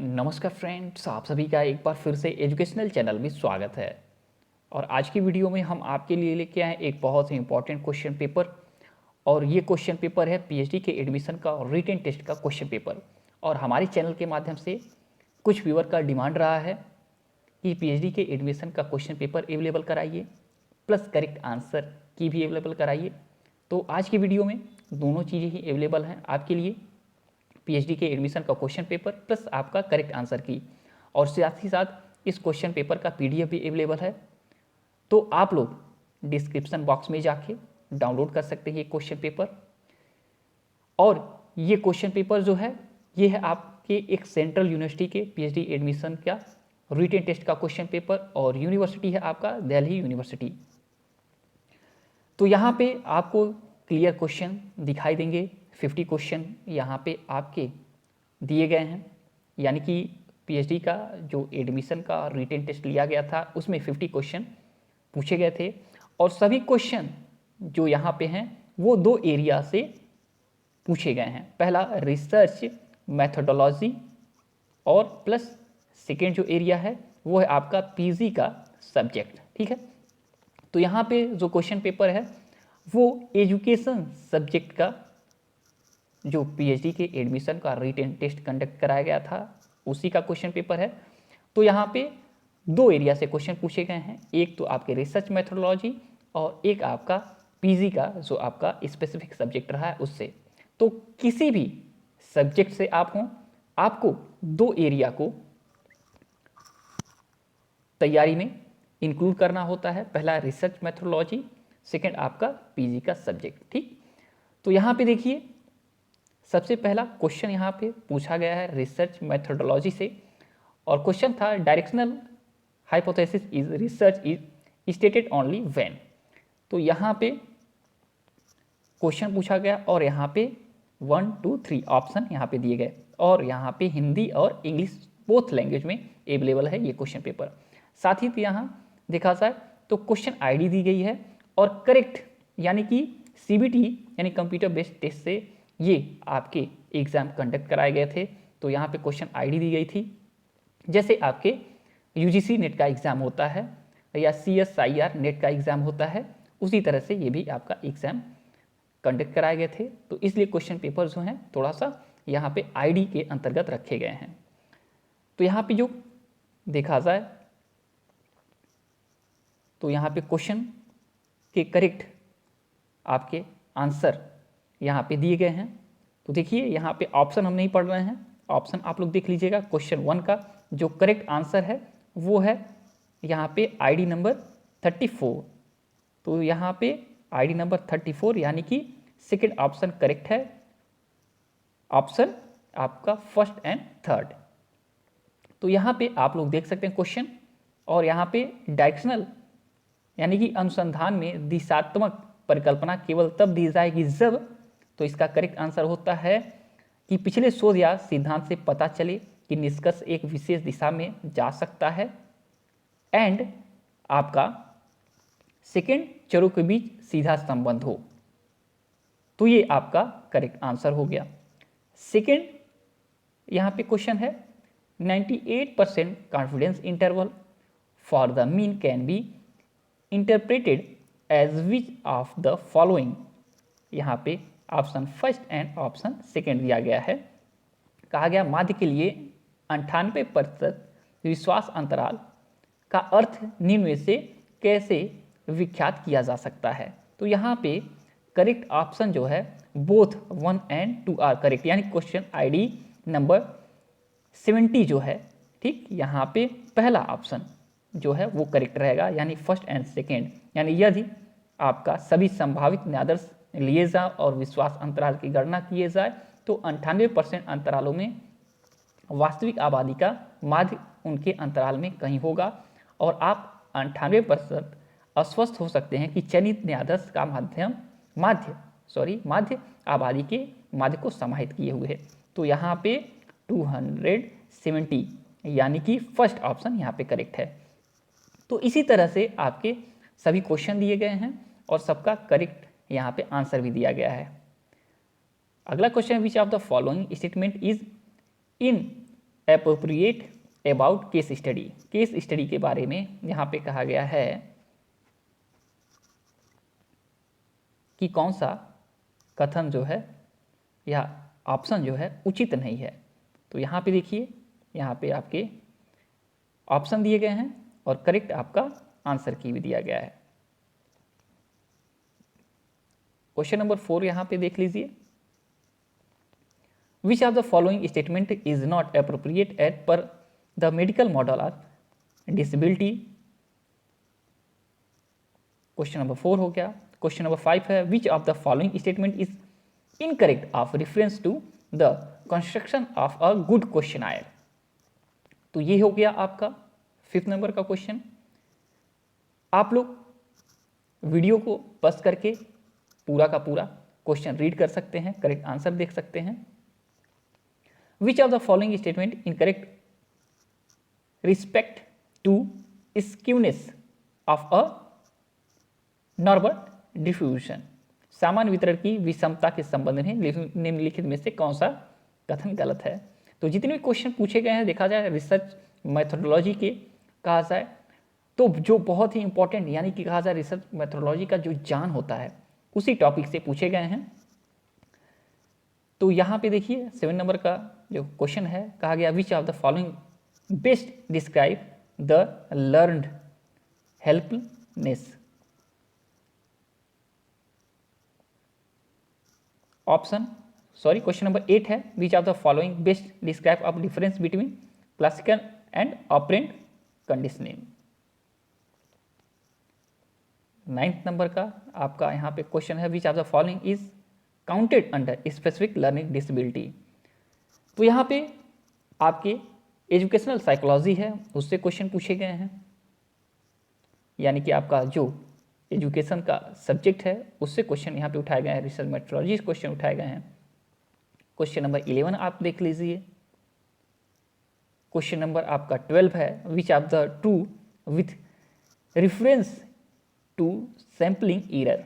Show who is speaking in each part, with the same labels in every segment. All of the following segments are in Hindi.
Speaker 1: नमस्कार फ्रेंड्स, आप सभी का एक बार फिर से एजुकेशनल चैनल में स्वागत है। और आज की वीडियो में हम आपके लिए लेके आए एक बहुत ही इंपॉर्टेंट क्वेश्चन पेपर। और ये क्वेश्चन पेपर है पीएचडी के एडमिशन का और रिटन टेस्ट का क्वेश्चन पेपर। और हमारे चैनल के माध्यम से कुछ व्यूअर का डिमांड रहा है कि पीएचडी के एडमिशन का क्वेश्चन पेपर अवेलेबल कराइए, प्लस करेक्ट आंसर की भी अवेलेबल कराइए। तो आज की वीडियो में दोनों चीज़ें ही अवेलेबल हैं आपके लिए, पीएचडी के एडमिशन का क्वेश्चन पेपर प्लस आपका करेक्ट आंसर की। और साथ ही साथ इस क्वेश्चन पेपर का पीडीएफ भी अवेलेबल है। तो आप लोग डिस्क्रिप्शन बॉक्स में जाके डाउनलोड कर सकते हैं ये क्वेश्चन पेपर। और ये क्वेश्चन पेपर जो है ये है आपके एक सेंट्रल यूनिवर्सिटी के पीएचडी एडमिशन का रिटन टेस्ट का क्वेश्चन पेपर, और यूनिवर्सिटी है आपका दिल्ली यूनिवर्सिटी। तो यहाँ पे आपको क्लियर क्वेश्चन दिखाई देंगे। 50 क्वेश्चन यहाँ पे आपके दिए गए हैं, यानी कि पीएचडी का जो एडमिशन का रिटन टेस्ट लिया गया था उसमें 50 क्वेश्चन पूछे गए थे। और सभी क्वेश्चन जो यहाँ पे हैं वो दो एरिया से पूछे गए हैं। पहला रिसर्च मैथोडोलॉजी, और प्लस सेकेंड जो एरिया है वो है आपका पीजी का सब्जेक्ट। ठीक है, तो यहाँ पे जो क्वेश्चन पेपर है वो एजुकेशन सब्जेक्ट का जो पीएचडी के एडमिशन का रिटन टेस्ट कंडक्ट कराया गया था उसी का क्वेश्चन पेपर है। तो यहाँ पे दो एरिया से क्वेश्चन पूछे गए हैं, एक तो आपके रिसर्च मेथोडोलॉजी और एक आपका पीजी का जो आपका स्पेसिफिक सब्जेक्ट रहा है उससे। तो किसी भी सब्जेक्ट से आप हों, आपको दो एरिया को तैयारी में इंक्लूड करना होता है। पहला रिसर्च मेथोडोलॉजी, सेकेंड आपका पीजी का सब्जेक्ट। ठीक, तो यहाँ पे देखिए सबसे पहला क्वेश्चन यहाँ पे पूछा गया है रिसर्च मेथोडोलॉजी से, और क्वेश्चन था directional hypothesis is research is stated only when. तो यहाँ पे क्वेश्चन पूछा गया और यहाँ पे 1, 2, 3 ऑप्शन यहाँ पे दिए गए, और यहाँ पे हिंदी और इंग्लिश बोथ लैंग्वेज में अवेलेबल है ये क्वेश्चन पेपर। साथ ही यहाँ देखा जाए तो क्वेश्चन आईडी दी गई है, और करेक्ट यानी कि सीबीटी यानी कंप्यूटर बेस्ड टेस्ट से ये आपके एग्जाम कंडक्ट कराए गए थे। तो यहाँ पे क्वेश्चन आईडी दी गई थी, जैसे आपके यूजीसी नेट का एग्ज़ाम होता है या सीएसआईआर नेट का एग्ज़ाम होता है, उसी तरह से ये भी आपका एग्ज़ाम कंडक्ट कराए गए थे। तो इसलिए क्वेश्चन पेपर जो हैं थोड़ा सा यहाँ पे आईडी के अंतर्गत रखे गए हैं। तो यहाँ पे जो देखा जाए तो यहाँ पे क्वेश्चन के करेक्ट आपके आंसर यहाँ पे दिए गए हैं। तो देखिए यहाँ पे ऑप्शन हम नहीं पढ़ रहे हैं, ऑप्शन आप लोग देख लीजिएगा। क्वेश्चन 1 का जो करेक्ट आंसर है वो है यहाँ पे आईडी नंबर 34। तो यहाँ पे आईडी नंबर 34 यानी कि सेकेंड ऑप्शन करेक्ट है, ऑप्शन आपका फर्स्ट एंड थर्ड। तो यहाँ पे आप लोग देख सकते हैं क्वेश्चन, और यहाँ पे डायरेक्शनल यानी कि अनुसंधान में दिशात्मक परिकल्पना केवल तब दी जाएगी जब, तो इसका करेक्ट आंसर होता है कि पिछले शोध या सिद्धांत से पता चले कि निष्कर्ष एक विशेष दिशा में जा सकता है, एंड आपका सेकेंड चरों के बीच सीधा संबंध हो। तो ये आपका करेक्ट आंसर हो गया। सेकेंड यहाँ पे क्वेश्चन है 98% confidence interval for the mean can be interpreted as which of the following. यहाँ पे option first and option second दिया गया है। कहा गया माध्य के लिए 98% विश्वास अंतराल का अर्थ निम्न में से कैसे विख्यात किया जा सकता है। तो यहाँ पे करेक्ट ऑप्शन जो है बोथ 1 एंड 2 आर करेक्ट, यानी क्वेश्चन आईडी नंबर 70 जो है, ठीक, यहाँ पे पहला ऑप्शन जो है वो करेक्ट रहेगा, यानी फर्स्ट एंड सेकेंड। यानी यदि आपका सभी संभावित न्यायादर्श लिए जाए और विश्वास अंतराल की गणना किए जाए तो 98% अंतरालों में वास्तविक आबादी का माध्य उनके अंतराल में कहीं होगा, और आप 98% अस्वस्थ हो सकते हैं कि चयनित न्यायादर्श का माध्य आबादी के माध्य को समाहित किए हुए है। तो यहाँ पे 270 यानी कि फर्स्ट ऑप्शन यहाँ पे करेक्ट है। तो इसी तरह से आपके सभी क्वेश्चन दिए गए हैं और सबका करेक्ट यहाँ पे आंसर भी दिया गया है। अगला question, which of the following statement is in appropriate about case study. Case study के बारे में यहाँ पे कहा गया है कि कौन सा कथन जो है या ऑप्शन जो है उचित नहीं है। तो यहाँ पे देखिए, यहाँ पे आपके ऑप्शन दिए गए हैं और करेक्ट आपका आंसर की भी दिया गया है। क्वेश्चन नंबर 4 यहाँ पे देख लीजिए, which of the following statement is not appropriate at per the medical model of disability. Question number 4 हो गया। क्वेश्चन नंबर 5 है, which of the following statement is incorrect of reference to the construction of a good questionnaire. तो ये हो गया आपका 5th नंबर का क्वेश्चन। आप लोग वीडियो को पॉज करके पूरा का पूरा क्वेश्चन रीड कर सकते हैं, करेक्ट आंसर देख सकते हैं। Which of the following statement incorrect respect to skewness of a normal diffusion. सामान्य वितरण की विषमता के संबंध में निम्नलिखित में से कौन सा कथन गलत है। तो जितने भी क्वेश्चन पूछे गए हैं, देखा जाए रिसर्च मेथोडोलॉजी के कहा जाए तो जो बहुत ही इंपॉर्टेंट यानी कि कहा जाए रिसर्च मेथोडोलॉजी का जो जान होता है उसी टॉपिक से पूछे गए हैं। तो यहाँ पे देखिए 7 नंबर का जो क्वेश्चन है, कहा गया विच of the following best describe the learned helpless. Question number 8 है, which of the following best describe of difference between classical and operant conditioning. 9th number का आपका यहाँ पे क्वेश्चन है, which of the following is counted under specific learning disability. तो यहाँ पे आपके एजुकेशनल साइकोलॉजी है उससे क्वेश्चन पूछे गए हैं, यानी कि आपका जो एजुकेशन का सब्जेक्ट है उससे क्वेश्चन यहाँ पे उठाए गए हैं, रिसर्च मेथोडोलॉजी से क्वेश्चन उठाए गए हैं। क्वेश्चन नंबर 11 आप देख लीजिए। क्वेश्चन नंबर आपका 12 है, which of the true with reference to sampling error.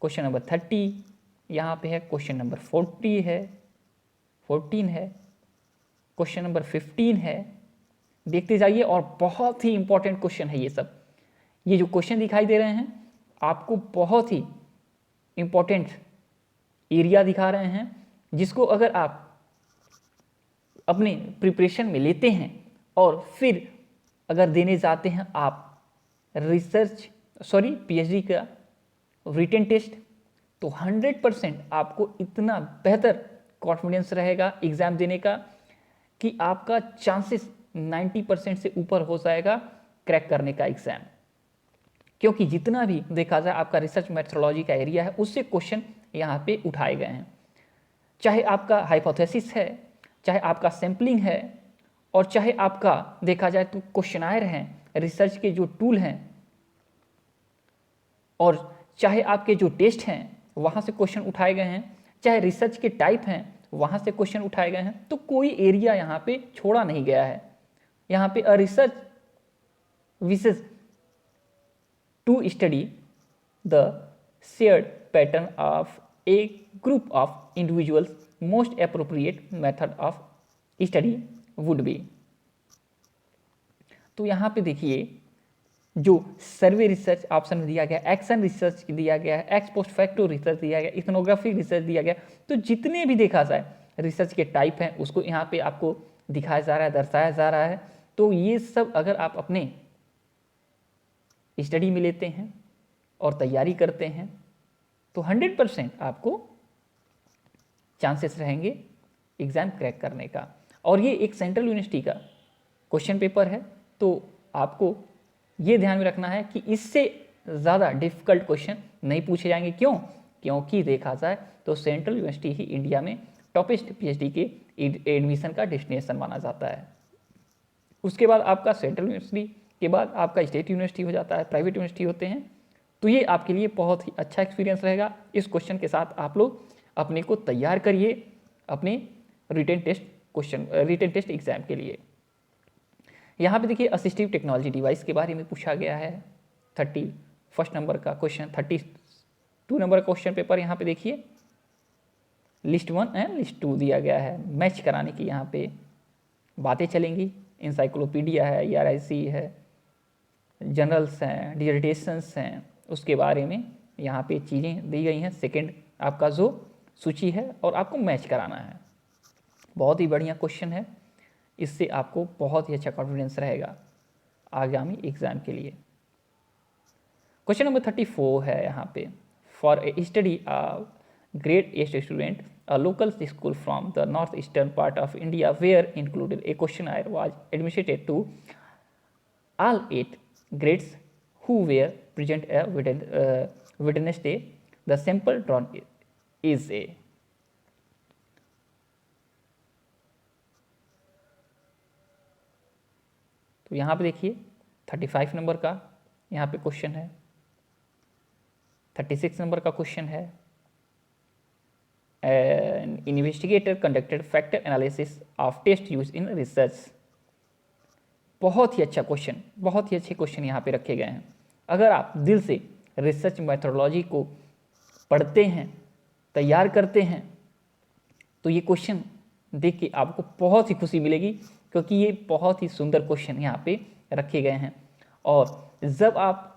Speaker 1: Question number 30 यहाँ पे है। क्वेश्चन नंबर 14 है। क्वेश्चन नंबर 15 है। देखते जाइए और बहुत ही इंपॉर्टेंट क्वेश्चन है ये सब। ये जो क्वेश्चन दिखाई दे रहे हैं आपको बहुत ही इंपॉर्टेंट एरिया दिखा रहे हैं, जिसको अगर आप अपने प्रिपरेशन में लेते हैं और फिर अगर देने जाते हैं आप पीएचडी का रिटन टेस्ट, तो 100% आपको इतना बेहतर कॉन्फिडेंस रहेगा एग्जाम देने का कि आपका चांसेस 90% से ऊपर हो जाएगा क्रैक करने का एग्जाम। क्योंकि जितना भी देखा जाए आपका रिसर्च मेथोडोलॉजी का एरिया है उससे क्वेश्चन यहाँ पे उठाए गए हैं, चाहे आपका हाइपोथेसिस है, चाहे आपका सैम्पलिंग है, और चाहे आपका देखा जाए तो क्वेश्चनायर हैं, रिसर्च के जो टूल हैं, और चाहे आपके जो टेस्ट हैं वहाँ से क्वेश्चन उठाए गए हैं, चाहे रिसर्च के टाइप हैं वहाँ से क्वेश्चन उठाए गए हैं। तो कोई एरिया यहाँ पे छोड़ा नहीं गया है। यहाँ पे a research wishes to study the shared pattern of a group of individuals most appropriate method of study would be. तो यहाँ पे देखिए जो सर्वे रिसर्च ऑप्शन में दिया गया, एक्शन रिसर्च दिया गया है, एक्स पोस्ट फैक्टो रिसर्च दिया गया, इथनोग्राफिक रिसर्च दिया गया, तो जितने भी देखा जाए रिसर्च के टाइप हैं उसको यहाँ पे आपको दिखाया जा रहा है, दर्शाया जा रहा है। तो ये सब अगर आप अपने स्टडी में लेते हैं और तैयारी करते हैं तो 100% आपको चांसेस रहेंगे एग्ज़ाम क्रैक करने का। और ये एक सेंट्रल यूनिवर्सिटी का क्वेश्चन पेपर है, तो आपको ये ध्यान में रखना है कि इससे ज़्यादा डिफ़िकल्ट क्वेश्चन नहीं पूछे जाएंगे। क्यों? क्योंकि देखा जाए तो सेंट्रल यूनिवर्सिटी ही इंडिया में टॉपेस्ट पीएचडी के एडमिशन का डेस्टिनेशन माना जाता है। उसके बाद आपका सेंट्रल यूनिवर्सिटी के बाद आपका स्टेट यूनिवर्सिटी हो जाता है, प्राइवेट यूनिवर्सिटी होते हैं। तो ये आपके लिए बहुत ही अच्छा एक्सपीरियंस रहेगा। इस क्वेश्चन के साथ आप लोग अपने को तैयार करिए अपने रिटन टेस्ट एग्जाम के लिए। यहाँ पे देखिए असिस्टिव टेक्नोलॉजी डिवाइस के बारे में पूछा गया है। 31 नंबर का क्वेश्चन, 32 नंबर का क्वेश्चन पेपर यहाँ पे देखिए लिस्ट 1 एंड लिस्ट 2 दिया गया है। मैच कराने की यहाँ पे बातें चलेंगी। इंसाइक्लोपीडिया है, ERIC है, जनरल्स हैं, डिजर्टेशंस हैं, उसके बारे में यहाँ पे चीज़ें दी गई हैं। सेकंड आपका जो सूची है और आपको मैच कराना है। बहुत ही बढ़िया क्वेश्चन है, इससे आपको बहुत ही अच्छा कॉन्फिडेंस रहेगा आगामी एग्जाम के लिए। क्वेश्चन नंबर 34 है यहाँ पे, for a study grade 8 student a local school from the northeastern part of India where included a questionnaire was administered to all 8 grades who were present a Wednesday. The sample drawn is a। तो यहाँ पे देखिए 35 नंबर का यहाँ पे क्वेश्चन है, 36 नंबर का क्वेश्चन है। An investigator conducted factor analysis of test used in research। बहुत ही अच्छा क्वेश्चन, बहुत ही अच्छे क्वेश्चन यहाँ पे रखे गए हैं। अगर आप दिल से रिसर्च मेथोडोलॉजी को पढ़ते हैं, तैयार करते हैं, तो ये क्वेश्चन देख के आपको बहुत ही खुशी मिलेगी, क्योंकि ये बहुत ही सुंदर क्वेश्चन यहाँ पे रखे गए हैं। और जब आप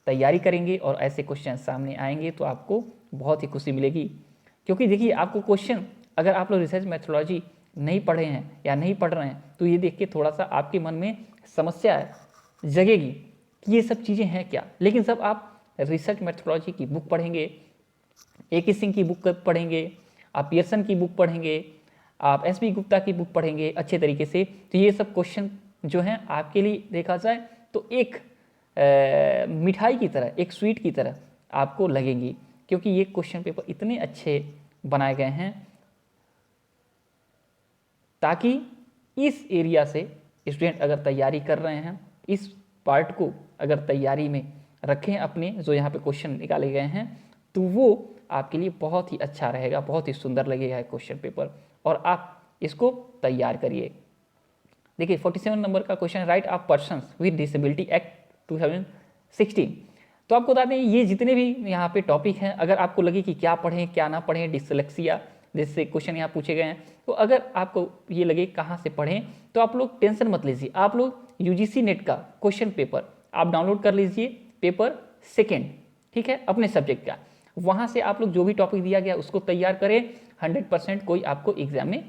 Speaker 1: तैयारी करेंगे और ऐसे क्वेश्चन सामने आएंगे तो आपको बहुत ही खुशी मिलेगी। क्योंकि देखिए, आपको क्वेश्चन, अगर आप लोग रिसर्च मेथोडोलॉजी नहीं पढ़े हैं या नहीं पढ़ रहे हैं, तो ये देख के थोड़ा सा आपके मन में समस्या जगेगी कि ये सब चीज़ें हैं क्या। लेकिन जब आप रिसर्च मेथोडोलॉजी की बुक पढ़ेंगे, A.K. सिंह की बुक पढ़ेंगे, आप पियर्सन की बुक पढ़ेंगे, आप S.B. गुप्ता की बुक पढ़ेंगे अच्छे तरीके से, तो ये सब क्वेश्चन जो हैं आपके लिए देखा जाए तो एक मिठाई की तरह, एक स्वीट की तरह आपको लगेंगी। क्योंकि ये क्वेश्चन पेपर इतने अच्छे बनाए गए हैं ताकि इस एरिया से स्टूडेंट अगर तैयारी कर रहे हैं, इस पार्ट को अगर तैयारी में रखें अपने, जो यहाँ पे क्वेश्चन निकाले गए हैं, तो वो आपके लिए बहुत ही अच्छा रहेगा, बहुत ही सुंदर लगेगा क्वेश्चन पेपर, और आप इसको तैयार करिए। देखिए 47 नंबर का question, right of persons with disability act 2016। तो आपको बता दें, ये जितने भी यहाँ पे टॉपिक हैं, अगर आपको लगे कि क्या पढ़ें क्या ना पढ़ें, डिसलेक्सिया जैसे क्वेश्चन यहाँ पूछे गए हैं, तो अगर आपको ये लगे कहाँ से पढ़ें, तो आप लोग टेंशन मत लीजिए। आप लोग UGC नेट का क्वेश्चन पेपर आप डाउनलोड कर लीजिए, पेपर सेकेंड, ठीक है, अपने सब्जेक्ट का। वहाँ से आप लोग जो भी टॉपिक दिया गया उसको तैयार करें। 100% कोई आपको एग्जाम में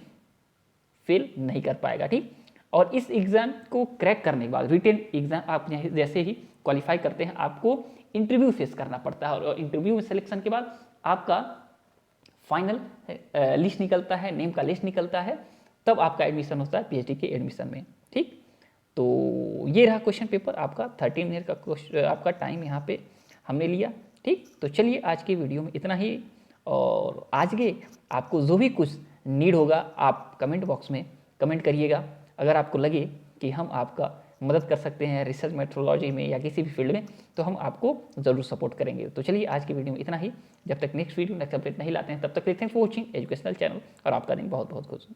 Speaker 1: फेल नहीं कर पाएगा, ठीक। और इस एग्ज़ाम को क्रैक करने के बाद, रिटेन एग्ज़ाम आप जैसे ही क्वालिफाई करते हैं, आपको इंटरव्यू फेस करना पड़ता है, और इंटरव्यू में सिलेक्शन के बाद आपका फाइनल लिस्ट निकलता है, नेम का लिस्ट निकलता है, तब आपका एडमिशन होता है PhD के एडमिशन में, ठीक। तो ये रहा क्वेश्चन पेपर आपका 13 ईयर का आपका टाइम यहाँ पे हमने लिया, ठीक। तो चलिए आज की वीडियो में इतना ही, और आज के आपको जो भी कुछ नीड होगा आप कमेंट बॉक्स में कमेंट करिएगा। अगर आपको लगे कि हम आपका मदद कर सकते हैं रिसर्च मेथोडोलॉजी में या किसी भी फील्ड में, तो हम आपको ज़रूर सपोर्ट करेंगे। तो चलिए आज की वीडियो में इतना ही। जब तक नेक्स्ट वीडियो नेक्स्ट अपडेट नहीं लाते हैं, तब तक thanks for watching educational channel, और आपका दिन बहुत बहुत खुश।